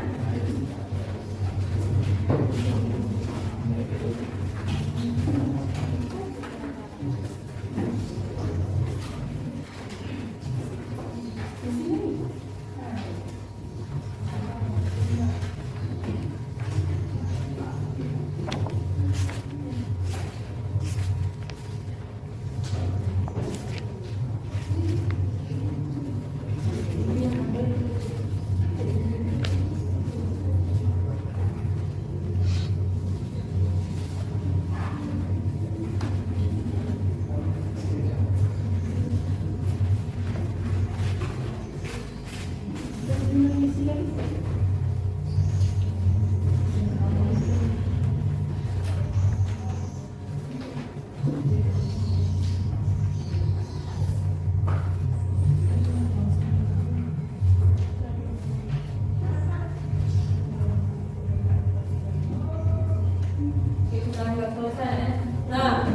Nah,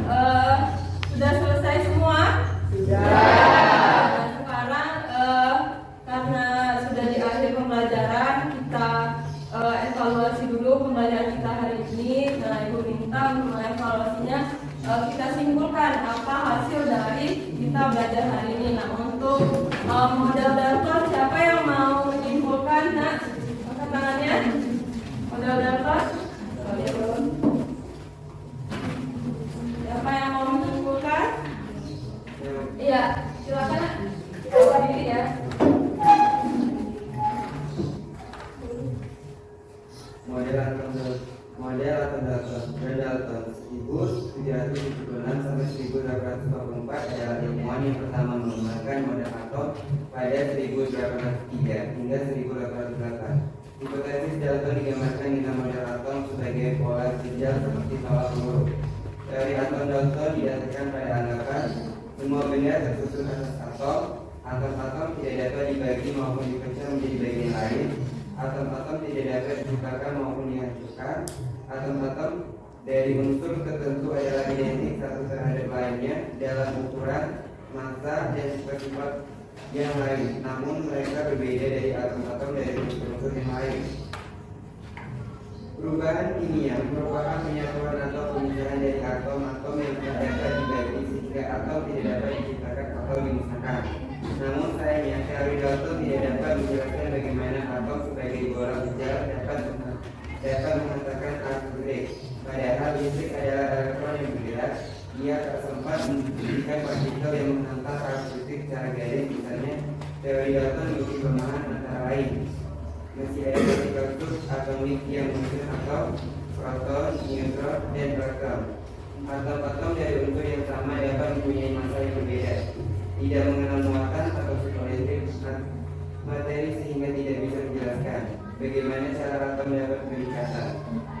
sudah selesai semua? Sudah. Nah, sekarang karena sudah di akhir pembelajaran, kita evaluasi dulu pembelajaran kita hari ini. Nah, Ibu minta untuk mengevaluasinya, kita simpulkan apa hasil dari kita belajar hari ini. Nah, untuk model Dalton, siapa yang mau menyimpulkan? Nah, angkat tangannya. Model Dalton. Siapa yang mau menyimpulkan? Iya, silakan. Bawa diri ya. Model model Dalton 1776 sampai 1844 adalah ilmuwan yang pertama mengembangkan model atom pada 1803 hingga 1808. Hipotesis Dalton digambarkan dengan model atom sebagai pola sijil seperti tolak peluru. Teori atom Dalton didasarkan pada anggapan semua benda tersusun atas atom. Atom-atom tidak dapat dibagi maupun dipecah menjadi bagian lain. Atom-atom tidak dapat diciptakan maupun dihancurkan. Atom-atom dari unsur tertentu adalah identik satu terhadap lainnya dalam ukuran, massa, dan sifat-sifat yang lain. Namun mereka berbeda dari atom-atom dari unsur-unsur yang lain. Perubahan kimia merupakan penyatuan atau pemisahan dari atom-atom yang tidak dapat dibagi sehingga atom tidak dapat diciptakan atau dimusnahkan. Namun sayangnya teori Dalton tidak dapat menjelaskan bagaimana atom sebagai bola sijil dapat menghantarkan arus listrik. Padahal listrik adalah elektron yang bergerak. Ia tak sempat membuktikan partikel yang menghantar arus listrik secara garis. Misalnya teori Dalton memiliki kelemahan antara lain masih ada partikel subatomik yang mengusung atom, proton, neutron, dan elektron. Atom-atom dari unsur yang sama dapat mempunyai massa yang berbeda, tidak mengenal muatan atau psikoelektrik materi sehingga tidak bisa menjelaskan bagaimana cara atom dapat berikatan.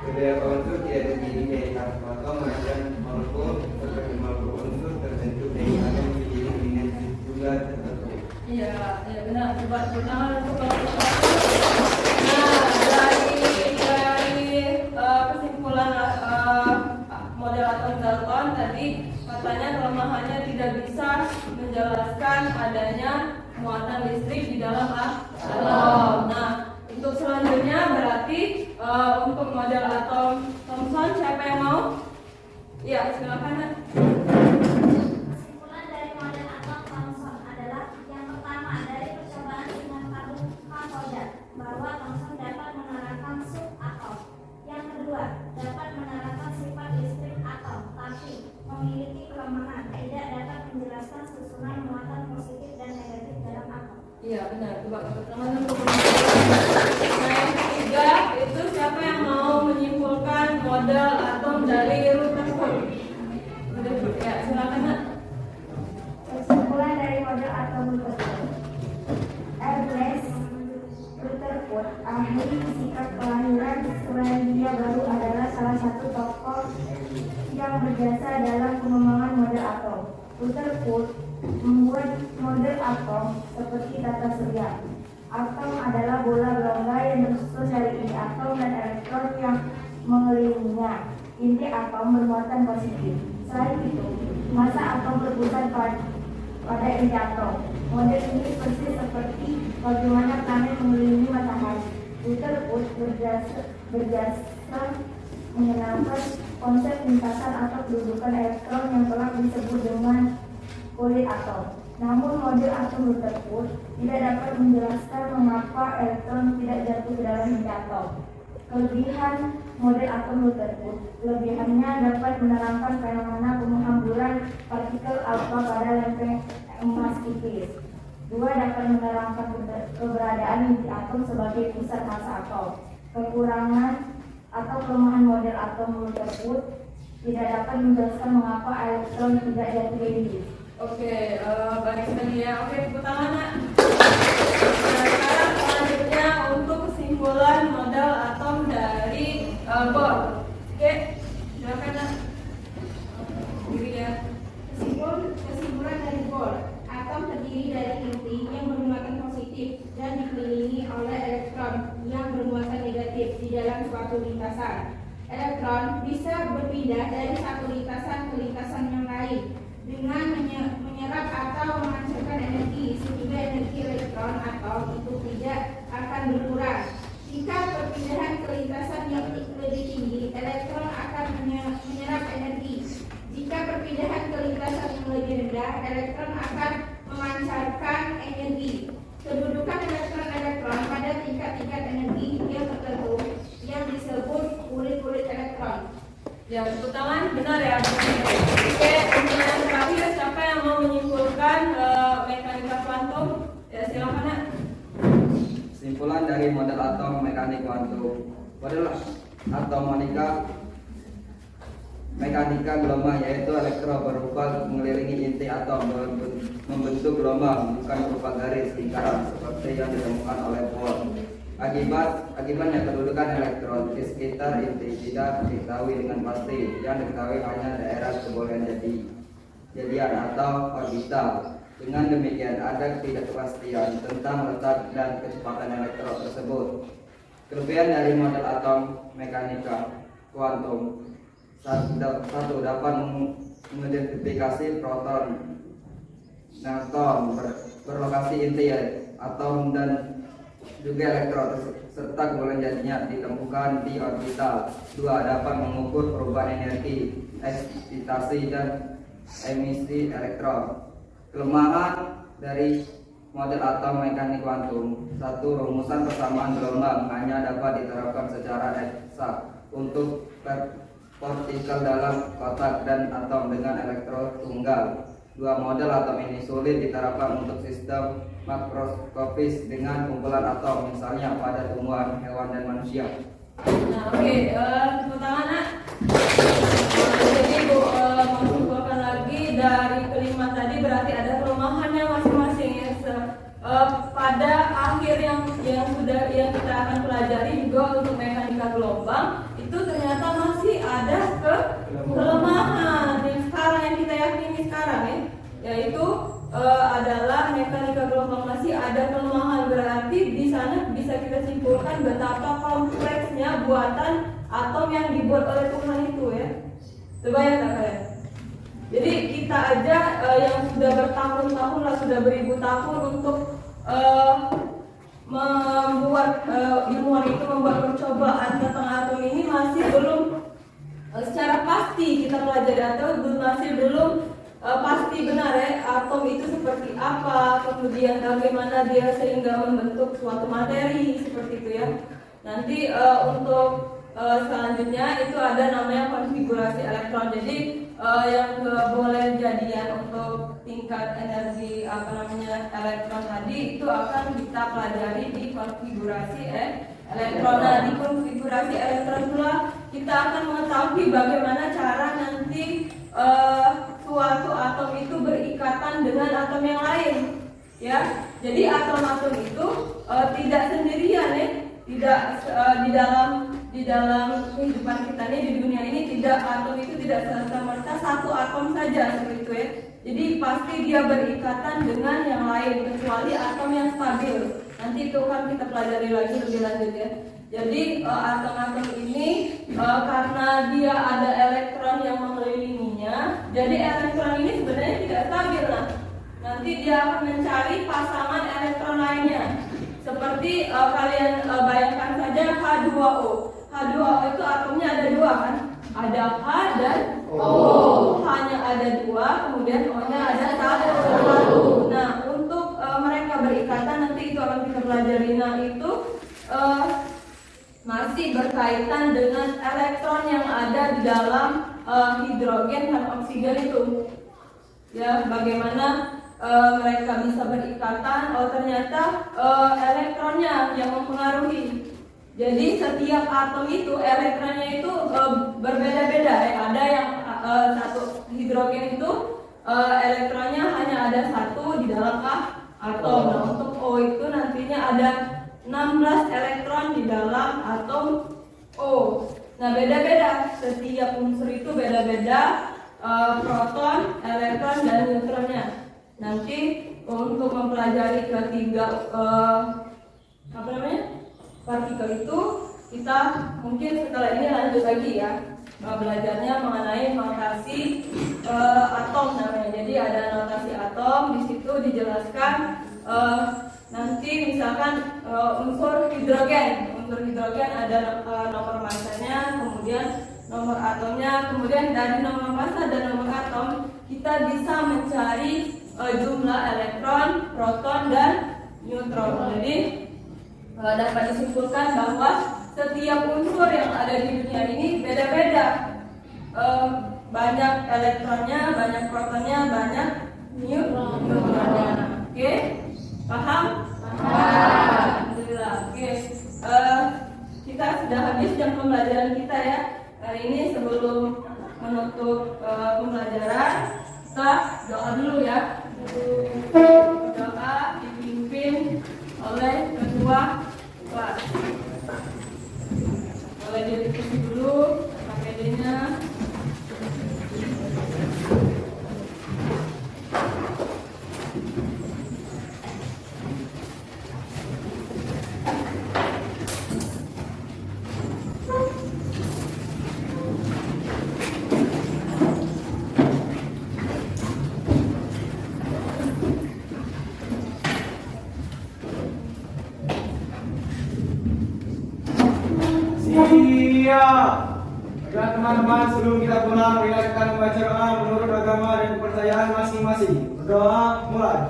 Beberapa unsur tidak terdiri dari atom macam molekul seperti molekul unsur terbentuk dari atom sendiri dengan jumlah tertentu. Iya, benar. Coba pertama untuk dari kesimpulan model atom Dalton tadi katanya kelemahannya tidak bisa menjelaskan adanya muatan listrik di dalam atom. Nah, untuk selanjutnya berarti untuk model atom Thomson siapa yang mau? Ya, silakan. Kesimpulan dari model atom Thomson adalah yang pertama dari percobaan dengan tabung kathoda bahwa Thomson dapat menerangkan subatom. Yang kedua, dapat menerangkan sifat listrik atom, tapi memiliki kelemahan, tidak dapat menjelaskan susunan muatan positif dan negatif dalam atom. Iya, benar. Coba pertama untuk nah, yang ketiga itu siapa yang mau menyimpulkan model atom dari Rutherford? Ya, silakan. Nak. Kesimpulan dari model atom Rutherford. Ernest Rutherford, ahli fisika kelahiran Selandia Baru, adalah salah satu tokoh yang berjasa dalam pengembangan model atom. Rutherford membuat model atom seperti tata surya. Atom adalah bola berongga yang tersusun dari inti atom dan elektron yang mengelilinginya. Inti atom bermuatan positif. Selain itu, massa atom berpusat pada inti atom. Model ini persis seperti bagaimana planet mengelilingi matahari. Rutherford berjasa mengenalkan konsep lintasan atau kedudukan elektron yang telah disebut dengan kulit atom. Namun model atom Rutherford tidak dapat menjelaskan mengapa elektron tidak jatuh ke dalam inti atom. Kelebihan model atom Rutherford, kelebihannya dapat menerangkan fenomena penghamburan partikel alfa pada lempeng emas tipis. Dua, dapat menerangkan keberadaan inti atom sebagai pusat massa atom. Kekurangan atau kelemahan model atom Rutherford tidak dapat menjelaskan mengapa elektron tidak jatuh ke inti. Oke, baik sekali ya. Oke, tepuk tangan. Nak. Nah, sekarang selanjutnya untuk kesimpulan model atom dari Bohr. Oke, silakan. Nak. Diri ya. Kesimpulan dari Bohr, atom terdiri dari inti yang bermuatan positif dan dikelilingi oleh elektron yang bermuatan negatif di dalam suatu lintasan. Elektron bisa berpindah dari satu lintasan ke lintasan yang lain dengan menyerap atau menghancurkan energi, sehingga energi elektron atom itu tidak akan berkurang. Jika perpindahan ke lintasan yang lebih tinggi, elektron akan menyerap energi. Jika perpindahan ke lintasan yang lebih rendah, elektron akan memancarkan energi. Kedudukan elektron-elektron pada tingkat-tingkat energi yang tertentu yang disebut kulit-kulit elektron. Ya, tepuk tangan. Benar ya. Oke, pertanyaan terakhir, siapa yang mau menyimpulkan mekanika kuantum? Ya, silakan. Nak. Kesimpulan dari model atom mekanik kuantum. Model atom mekanika gelombang, yaitu elektron berupa mengelilingi inti atom membentuk gelombang, bukan berupa garis lingkaran seperti yang ditemukan oleh Bohr. Akibatnya kedudukan elektron di sekitar inti tidak diketahui dengan pasti. Yang diketahui hanya daerah kebolehan jadian atau orbital. Dengan demikian ada ketidakpastian tentang letak dan kecepatan elektron tersebut. Kelebihan dari model atom mekanika kuantum: satu, dapat mengidentifikasi proton, neutron, berlokasi inti atom dan juga elektron serta kebolehan jadinya ditemukan di orbital. 2, dapat mengukur perubahan energi, eksitasi dan emisi elektron. Kelemahan dari model atom mekanik kuantum: 1, rumusan persamaan gelombang hanya dapat diterapkan secara eksak untuk partikel dalam kotak dan atom dengan elektron tunggal. 2, model atom ini sulit diterapkan untuk sistem makroskopis dengan kumpulan atom, misalnya pada tumbuhan, hewan, dan manusia. Nah, oke, tepuk tangan, Nak. Jadi Bu mau simpulkan lagi dari kelima tadi, berarti ada kelemahannya masing-masing ya. Pada akhir yang kita akan pelajari juga untuk mekanika gelombang itu ternyata masih ada kelemahan yang sekarang yang kita yakini sekarang ya, yaitu adalah mekanika gelombang masih ada kelemahan. Berarti di sana bisa kita simpulkan betapa kompleksnya buatan atom yang dibuat oleh Tuhan itu ya. Terbayang tak kalian? Jadi kita aja yang sudah bertahun-tahun lah, sudah beribu tahun untuk membuat ilmuwan itu membuat percobaan tentang atom ini masih belum secara pasti kita pelajari, atau masih belum pasti benar ya atom itu seperti apa, kemudian bagaimana dia sehingga membentuk suatu materi seperti itu ya. Nanti untuk selanjutnya itu ada namanya konfigurasi elektron. Jadi yang boleh jadian untuk tingkat energi elektron tadi itu akan kita pelajari di konfigurasi elektron. Nah, di konfigurasi elektron pula kita akan mengetahui bagaimana cara nanti suatu atom itu berikatan dengan atom yang lain ya. Jadi atom-atom itu tidak sendirian ya, tidak di dalam kehidupan kita ini, di dunia ini tidak, atom itu tidak serta-merta satu atom saja seperti itu ya. Jadi pasti dia berikatan dengan yang lain kecuali atom yang stabil. Nanti itu kan kita pelajari lagi lebih lanjut ya. Jadi atom-atom ini karena dia ada elektron yang mengelilinginya, jadi elektron ini sebenarnya tidak stabil. Nah, nanti dia akan mencari pasangan elektron lainnya. Seperti kalian bayangkan saja H2O. H2O itu atomnya ada dua kan? Ada H dan O. H-nya ada dua, kemudian O-nya ada satu. Nah, untuk mereka berikatan nanti itu akan kita pelajari. Nah, itu masih berkaitan dengan elektron yang ada di dalam hidrogen dan oksigen itu. Ya, bagaimana mereka bisa berikatan? Oh, ternyata elektronnya yang mempengaruhi. Jadi setiap atom itu elektronnya itu berbeda-beda ya. Ada yang satu hidrogen itu elektronnya hanya ada satu di dalam atom. Nah, untuk O itu nantinya ada 16 elektron di dalam atom O. Nah, beda-beda, setiap unsur itu beda-beda proton, elektron, dan neutronnya. Nanti untuk mempelajari ketiga partikel itu kita mungkin setelah ini lanjut lagi ya, belajarnya mengenai notasi atom namanya. Jadi ada notasi atom, di situ dijelaskan nanti misalkan unsur hidrogen ada nomor masanya, kemudian nomor atomnya, kemudian dari nomor massa dan nomor atom kita bisa mencari jumlah elektron, proton, dan neutron. Jadi dapat disimpulkan bahwa setiap unsur yang ada di dunia ini beda-beda, banyak elektronnya, banyak protonnya, banyak neutronnya. Oke, paham? Alhamdulillah. Oke, kita sudah habis jam pembelajaran kita ya. Ini sebelum menutup pembelajaran, kita doa dulu ya. Doa dipimpin oleh ketua kelas. Boleh didiskusi dulu KPD-nya. Siap. Dan teman-teman, sebelum kita pulang, marilah kita membaca doa menurut agama dan kepercayaan masing-masing. Berdoa mulai.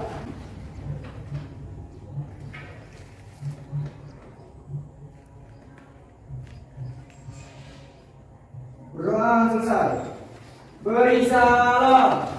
Berdoa selesai. Beri salam.